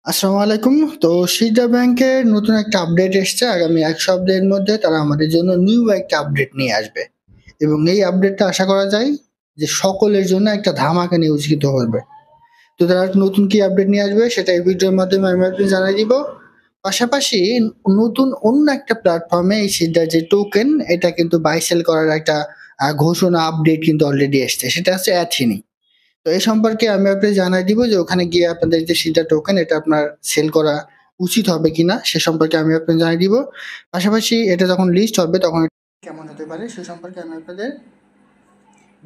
আসসালামু আলাইকুম। তো সিডা ব্যাংকের নতুন একটা আপডেট এসছে। আগামী ১ সপ্তাহের মধ্যে তারা আমাদের জন্য নিউ একটা আপডেট নিয়ে আসবে। এবং এই আপডেটটা আশা করা যায় যে সকলের জন্য একটা ধামাকা নিউজ করবে। তো তারা নতুন কি আপডেট নিয়ে আসবে সেটা এই ভিডিওর মাধ্যমে আমি আপনাদের জানিয়ে দিব। পাশাপাশি নতুন অন্য একটা প্ল্যাটফর্মে এই সিডার যে টোকেন এটা কিন্তু বাই সেল করার একটা ঘোষণা আপডেট কিন্তু অলরেডি এসছে। সেটা হচ্ছে অ্যাথিনি। তো এই সম্পর্কে আমি আপনাকে জানাই দিব যে ওখানে গিয়ে আপনাদের যে সিডা টোকেন এটা আপনার সেল করা উচিত হবে কিনা সে সম্পর্কে আমি আপনাকে জানিয়ে দিব। পাশাপাশি এটা যখন লিস্ট হবে তখন কেমন হতে পারে সে সম্পর্কে আমি আপনাদের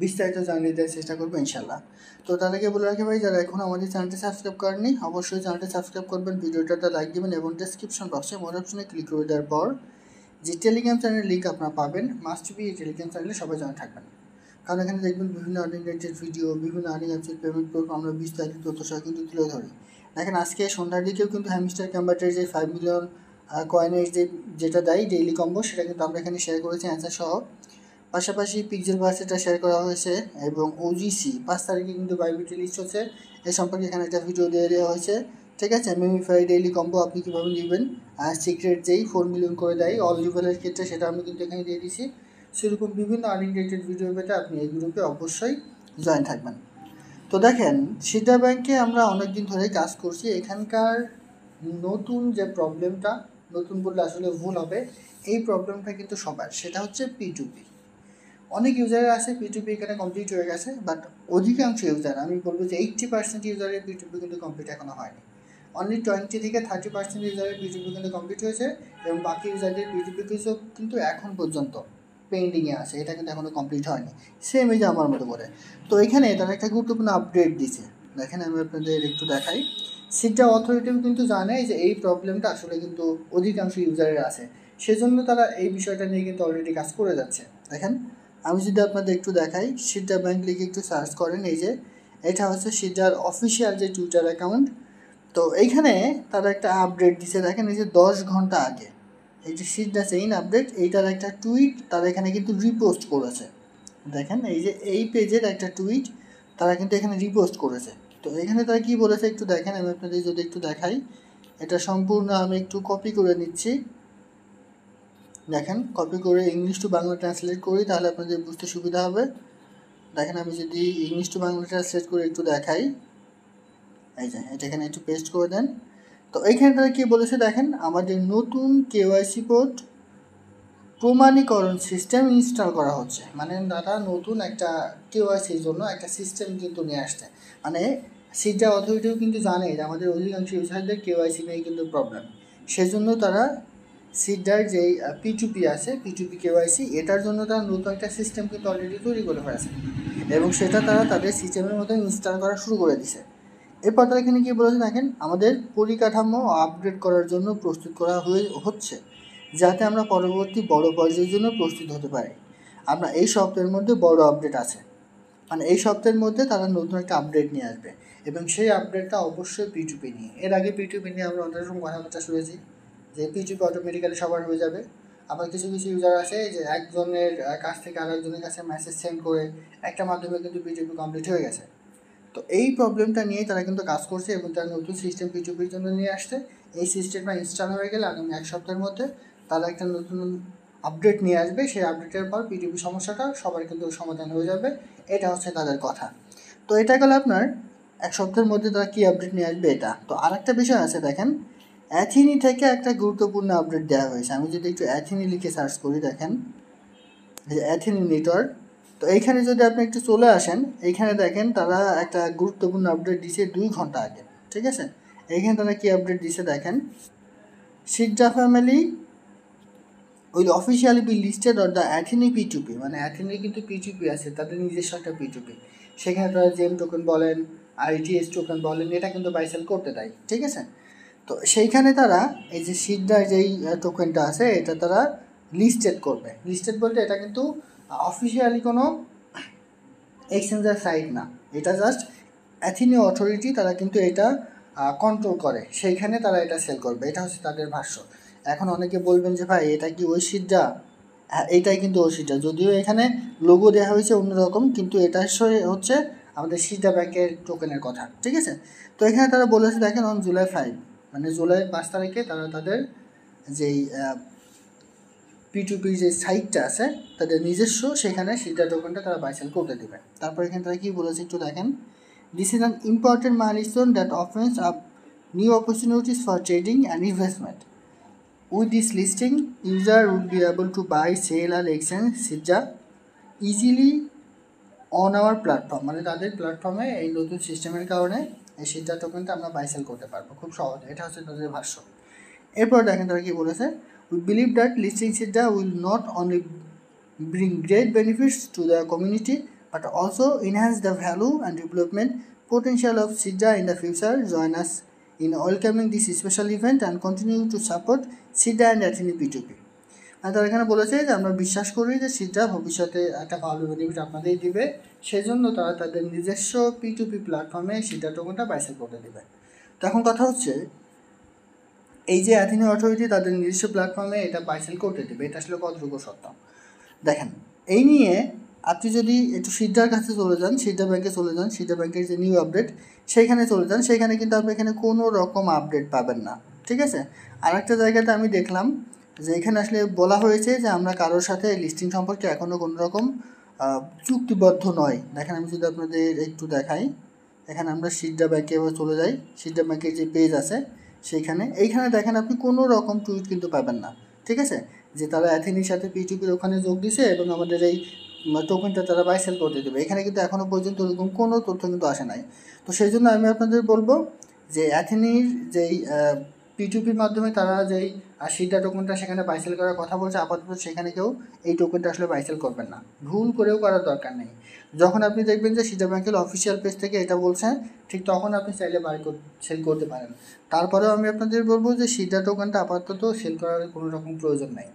বিস্তারিত জানিয়ে দেওয়ার চেষ্টা করবো ইনশাল্লাহ। তো তার আগে বলে রাখি ভাই, যারা এখন আমাদের চ্যানেলটি সাবস্ক্রাইব করেননি অবশ্যই চ্যানেলটি সাবস্ক্রাইব করবেন, ভিডিওটা লাইক দিবেন এবং ডেসক্রিপশন বক্সে মোর অপশনে ক্লিক করে দেওয়ার পর যে টেলিগ্রাম চ্যানেলের লিঙ্ক আপনারা পাবেন, মাস্ট বি এই টেলিগ্রাম চ্যানেলে সবাই জয়েন থাকবেন। কারণ এখানে দেখবেন বিভিন্ন আর্নিং রিলেটেড ভিডিও, বিভিন্ন আর্নিং অ্যাপসের পেমেন্ট প্রুফ আমরা বিস্তারিত তথ্য সহ কিন্তু তুলে ধরি। দেখেন আজকে সন্ধ্যার দিকেও কিন্তু হ্যামস্টার কম্বাটের যে 5 মিলিয়ন কয়েনের যেটা দেয় ডেইলি কম্বো সেটা কিন্তু আমরা এখানে শেয়ার করেছি অ্যান্সার সহ। পাশাপাশি পিক্সেল ভার্সেটা শেয়ার করা হয়েছে এবং ওজিসি 5 তারিখে কিন্তু বাইবিটি লিস্ট হচ্ছে, এ সম্পর্কে এখানে একটা ভিডিও দিয়ে দেওয়া হয়েছে। ঠিক আছে, মেমিফাই ডেইলি কম্বো আপনি কীভাবে নেবেন, সিক্রেট যেই 4 মিলিয়ন করে দেয় অল লেভেলের ক্ষেত্রে সেটা আমি কিন্তু এখানে দিয়ে দিয়েছি। সেরকম বিভিন্ন আর্নিং রিলেটেড ভিডিও পেতে আপনি এই গ্রুপে অবশ্যই জয়েন থাকবেন। তো দেখেন সিডা ব্যাংকে আমরা অনেক দিন ধরেই কাজ করছি। এখানকার নতুন যে প্রবলেমটা, নতুন বললে আসলে ভুল হবে, এই প্রবলেমটা কিন্তু সবার, সেটা হচ্ছে P2P। অনেক ইউজারের আছে P2P এখানে কমপ্লিট হয়ে গেছে, বাট অধিকাংশ ইউজার, আমি বলবো যে 80% ইউজারের P2P কিন্তু কমপ্লিট এখনো হয়নি। অনলি 20 থেকে 30% ইউজারের P2P কিন্তু কমপ্লিট হয়েছে এবং বাকি ইউজারদের P2P কিন্তু এখন পর্যন্ত পেন্ডিংয়ে আছে, এটা কিন্তু এখনো কমপ্লিট হয়নি, সেম এই যে আমার মতো করে। তো এখানে তারা একটা গুরুত্বপূর্ণ আপডেট দিছে, দেখেন আমি আপনাদের একটু দেখাই। সিডা অথরিটিও কিন্তু জানে যে এই প্রবলেমটা আসলে কিন্তু অধিকাংশ ইউজারের আছে, সেজন্য তারা এই বিষয়টা নিয়ে কিন্তু অলরেডি কাজ করে যাচ্ছে। দেখেন আমি যদি আপনাদের একটু দেখাই, সিডা ব্যাংক লিখে একটু সার্চ করেন, এই যে এটা হচ্ছে সিডার অফিসিয়াল যে টুইটার অ্যাকাউন্ট। তো এইখানে তারা একটা আপডেট দিছে, দেখেন এই যে 10 ঘন্টা আগে এই যে সিডা চেইন আপডেট, এইটার একটা টুইট তারা এখানে কিন্তু রিপোস্ট করেছে। দেখেন এই যে এই পেজের একটা টুইট তারা কিন্তু এখানে রিপোস্ট করেছে। তো এখানে তারা কি বলেছে একটু দেখেন, আমি আপনাদের যদি একটু দেখাই, এটা সম্পূর্ণ আমি একটু কপি করে নিচ্ছি। দেখেন কপি করে ইংলিশ টু বাংলা ট্রান্সলেট করি তাহলে আপনাদের বুঝতে সুবিধা হবে। দেখেন আমি যদি ইংলিশ টু বাংলা ট্রান্সলেট করে একটু দেখাই, এই যে এটা এখানে একটু পেস্ট করে দেন। তো এইখানে তারা কী বলেছে দেখেন, আমাদের নতুন কেওয়াইসি পোর্ট প্রমাণীকরণ সিস্টেম ইনস্টল করা হচ্ছে। মানে তারা নতুন একটা কেওয়াইসির জন্য একটা সিস্টেম কিন্তু নিয়ে আসছে। মানে সিডা অথরিটিও কিন্তু জানে যে আমাদের অধিকাংশ ইউজারদের কেওয়াইসি নিয়ে কিন্তু প্রবলেম, সেজন্য তারা সিডার যেই P2P আছে P2P কেওয়াইসি, এটার জন্য তারা নতুন একটা সিস্টেম কিন্তু অলরেডি তৈরি করে ফেলেছে এবং সেটা তারা তাদের সিস্টেমের মধ্যে ইনস্টল করা শুরু করে দিছে। এরপর তারা এখানে কী বলেছে দেখেন, আমাদের পরিকাঠামো আপডেট করার জন্য প্রস্তুত করা হচ্ছে যাতে আমরা পরবর্তী বড় পর্যায়ের জন্য প্রস্তুত হতে পারি। আমরা এই সপ্তাহের মধ্যে বড় আপডেট আছে, মানে এই সপ্তাহের মধ্যে তারা নতুন একটা আপডেট নিয়ে আসবে এবং সেই আপডেটটা অবশ্যই P2P নিয়ে। এর আগে P2P নিয়ে আমরা অনেক রকম কথাবার্তা শুনেছি যে P2P অটোমেটিক্যালি সবার হয়ে যাবে। আবার কিছু কিছু ইউজার আছে যে একজনের কাছ থেকে আরেকজনের কাছে মেসেজ সেন্ড করে একটা মাধ্যমে কিন্তু P2P কমপ্লিট হয়ে গেছে। তো এই প্রবলেমটা নিয়েই তারা কিন্তু কাজ করছে এবং তারা নতুন সিস্টেম P2Pর জন্য নিয়ে আসছে। এই সিস্টেমটা ইনস্টল হয়ে গেলে আগামী 1 সপ্তাহের মধ্যে তারা একটা নতুন আপডেট নিয়ে আসবে। সেই আপডেটের পর P2P সমস্যাটা সবার কিন্তু সমাধান হয়ে যাবে, এটা হচ্ছে তাদের কথা। তো এটা গেল আপনার 1 সপ্তাহের মধ্যে তারা কী আপডেট নিয়ে আসবে এটা। তো আরেকটা বিষয় আছে দেখেন, অ্যাথিনি থেকে একটা গুরুত্বপূর্ণ আপডেট দেওয়া হয়েছে। আমি যদি একটু অ্যাথিনি লিখে সার্চ করি, দেখেন এই যে অ্যাথিনি নেটওয়ার্ক। তো এইখানে যদি আপনি একটু চলে আসেন, এইখানে দেখেন তারা একটা গুরুত্বপূর্ণ আপডেট দিছে 2 ঘন্টা আগে। ঠিক আছে, এইখানে তারা কী আপডেট দিছে দেখেন, Sida family will officially be listed on the Athene P2P। মানে অ্যাথিনি কিন্তু P2P আছে, তাদের নিজস্ব একটা P2P, সেখানে তারা জেম টোকেন বলেন ITS টোকেন বলেন এটা কিন্তু বাইসেল করতে দেয়। ঠিক আছে, তো সেইখানে তারা এই যে সিডার যেই টোকেনটা আছে এটা তারা লিস্টেড করবে। লিস্টেড বলতে এটা কিন্তু অফিসিয়ালি কোনো এক্সচেঞ্জের সাইট না, এটা জাস্ট অ্যাথিনি অথরিটি তারা কিন্তু এটা কন্ট্রোল করে, সেইখানে তারা এটা সেল করবে, এটা হচ্ছে তাদের ভাষ্য। এখন অনেকে বলবেন যে ভাই এটা কি ওই সিডা? হ্যাঁ, এইটাই কিন্তু ওই সিডা, যদিও এখানে লোগো দেওয়া হয়েছে অন্যরকম, কিন্তু এটা হচ্ছে আমাদের সিডা ব্যাংকের টোকেনের কথা। ঠিক আছে, তো এখানে তারা বলেছে দেখেন অন জুলাই 5 মানে জুলাই 5 তারিখে তারা তাদের যেই P2P যে সাইটটা আছে তাদের নিজস্ব, সেখানে সিডা টোকেনটা তারা বাই সেল করতে দেবে। তারপর এখানে তারা কি বলেছে একটু দেখেন, this is an important milestone that opens up new opportunities for trading and investment. With this listing user will be able to buy sell or exchange Sida easily on our platform. মানে তাদের প্ল্যাটফর্মে এই নতুন সিস্টেমের কারণে এই সিডা টোকেনটা আমরা বাই সেল করতে পারবো খুব সহজে। এটা হচ্ছে তাদের ভাষ্য। এরপর দেখেন তারা কি বলেছে, we believe that listing SIDA will not only bring great benefits to the community but also enhance the value and development potential of SIDA in the future. Join us in welcoming this special event and continue to support SIDA and Athene P2P. আর তারা এখানে বলেছে যে আমরা বিশ্বাস করি যে SIDA ভবিষ্যতে একটা ভালো বেনিফিট আপনাদের দিবে, সেজন্য তারা তাদের নিজস্ব P2P প্ল্যাটফর্মে SIDA টোকেনটা বাই সেল করতে দেবে। তো এখন কথা হচ্ছে, এই যে অ্যাথেনে অথরিটি তাদের নিজস্ব প্ল্যাটফর্মে এটা বাই সেল করতে দেবে, এটা আসলে কতটুকু সত্য। দেখেন, এই নিয়ে আপনি যদি একটু সিডার কাছে চলে যান, সিডা ব্যাংকে চলে যান, সিডা ব্যাংকের যে নিউ আপডেট সেইখানে চলে যান, সেইখানে কিন্তু আপনি এখানে কোনো রকম আপডেট পাবেন না, ঠিক আছে। আর একটা জায়গাতে আমি দেখলাম যে এখানে আসলে বলা হয়েছে যে আমরা কারোর সাথে লিস্টিং সম্পর্কে এখনও কোনো রকম চুক্তিবদ্ধ নয়। দেখেন, আমি যদি আপনাদের একটু দেখাই, এখানে আমরা সিডা ব্যাংকে এবার চলে যাই, সিডা ব্যাংকের যে পেজ আছে এইখানে দেখেন আপনি কোনো রকম টুইট কিন্তু পাবেন না, ঠিক আছে, যে তারা অ্যাথেনির সাথে P2Pর ওখানে যোগ দিছে এবং আমাদের এই টোকেনটা তারা বাই সেল করতে দেবে। এখানে কিন্তু এখনও পর্যন্ত ওরকম কোনো তথ্য কিন্তু আসে নাই। তো সেই জন্য আমি আপনাদের বলবো যে অ্যাথেনির যেই P2Pর মাধ্যমে তারা যেই সিডা টোকেনটা সেখানে বাই সেল করার কথা বলছে, আপাতত সেখানে কেউ এই টোকেনটা আসলে বাই সেল করবেন না, ভুল করেও করার দরকার নেই। যখন আপনি দেখবেন যে সিডা ব্যাংকের অফিসিয়াল পেজ থেকে এটা বলছে, ঠিক তখন আপনি চাইলে সেল করতে পারেন। তারপরেও আমি আপনাদের বলবো যে সিডা টোকেনটা আপাতত সেল করার কোনো রকম প্রয়োজন নাই।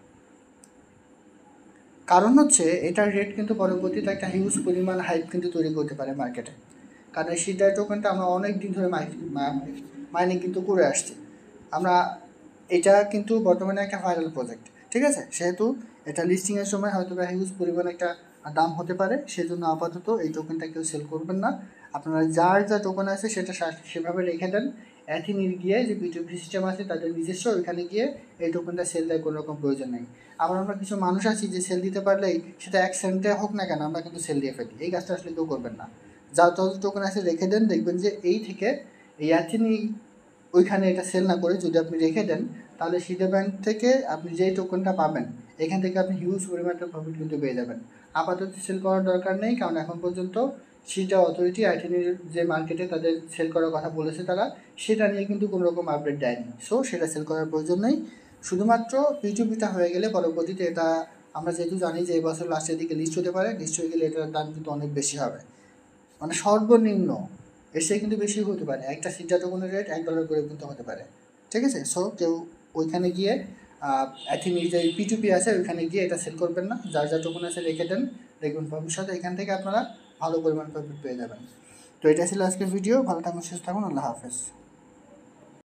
কারণ হচ্ছে এটার রেট কিন্তু পরবর্তীতে একটা হিউজ পরিমাণ হাইপ কিন্তু তৈরি করতে পারে মার্কেটে। কারণ এই সিডা টোকেনটা আমরা অনেক দিন ধরে মাইনিং কিন্তু করে আসছি আমরা, এটা কিন্তু বর্তমানে একটা ভাইরাল প্রজেক্ট, ঠিক আছে। সেহেতু এটা লিস্টিংয়ের সময় হয়তো বা হিউজ পরিমাণ একটা দাম হতে পারে, সেজন্য আপাতত এই টোকেনটা কেউ সেল করবেন না। আপনারা যার যা টোকেন আছে সেটা সেভাবে রেখে দেন। অ্যাথেনির গিয়ে যে P2P সিস্টেম আছে তাদের নিজস্ব, ওইখানে গিয়ে এই টোকেনটা সেল দেওয়ার কোনো রকম প্রয়োজন নেই। আবার আমরা কিছু মানুষ আছি যে সেল দিতে পারলেই সেটা 1 সেন্টে হোক না কেন আমরা কিন্তু সেল দিয়ে ফেলি। এই কাজটা আসলে কেউ করবেন না। যার যত টোকেন আছে রেখে দেন, দেখবেন যে এই থেকে এই অ্যাথেনি ওইখানে এটা সেল না করে যদি আপনি রেখে দেন, তাহলে সিডা ব্যাংক থেকে আপনি যেই টোকেনটা পাবেন এখান থেকে আপনি হিউজ পরিমাণটা প্রফিট কিন্তু পেয়ে যাবেন। আপাতত সেল করার দরকার নেই, কারণ এখন পর্যন্ত সিডা অথরিটি অ্যাথেনির যে মার্কেটে তাদের সেল করার কথা বলেছে তারা, সেটা নিয়ে কিন্তু কোনো রকম আপডেট দেয়নি। সো সেটা সেল করার প্রয়োজন নেই। শুধুমাত্র P2Pটা হয়ে গেলে পরবর্তীতে এটা আমরা যেহেতু জানি যে এবছর লাস্টের দিকে লিস্ট হতে পারে, লিস্ট হয়ে গেলে এটার দাম কিন্তু অনেক বেশি হবে, মানে সর্বনিম্ন এসে কিন্তু বেশি হতে পারে। একটা সিডা টোকেনের রেট $1 করে কিন্তু হতে পারে, ঠিক আছে। সো কেউ ওইখানে গিয়ে অ্যাথেনির যে P2P আছে ওইখানে গিয়ে এটা সেল করবেন না। যার যা টোকেন আছে রেখে দেন, দেখবেন ভবিষ্যতে এখান থেকে আপনারা ভালো পরিমাণ প্রফিট পেয়ে যাবেন। তো এটা ছিল আজকের ভিডিও। ভালো থাকুন, সুস্থ থাকুন, আল্লাহ হাফেজ।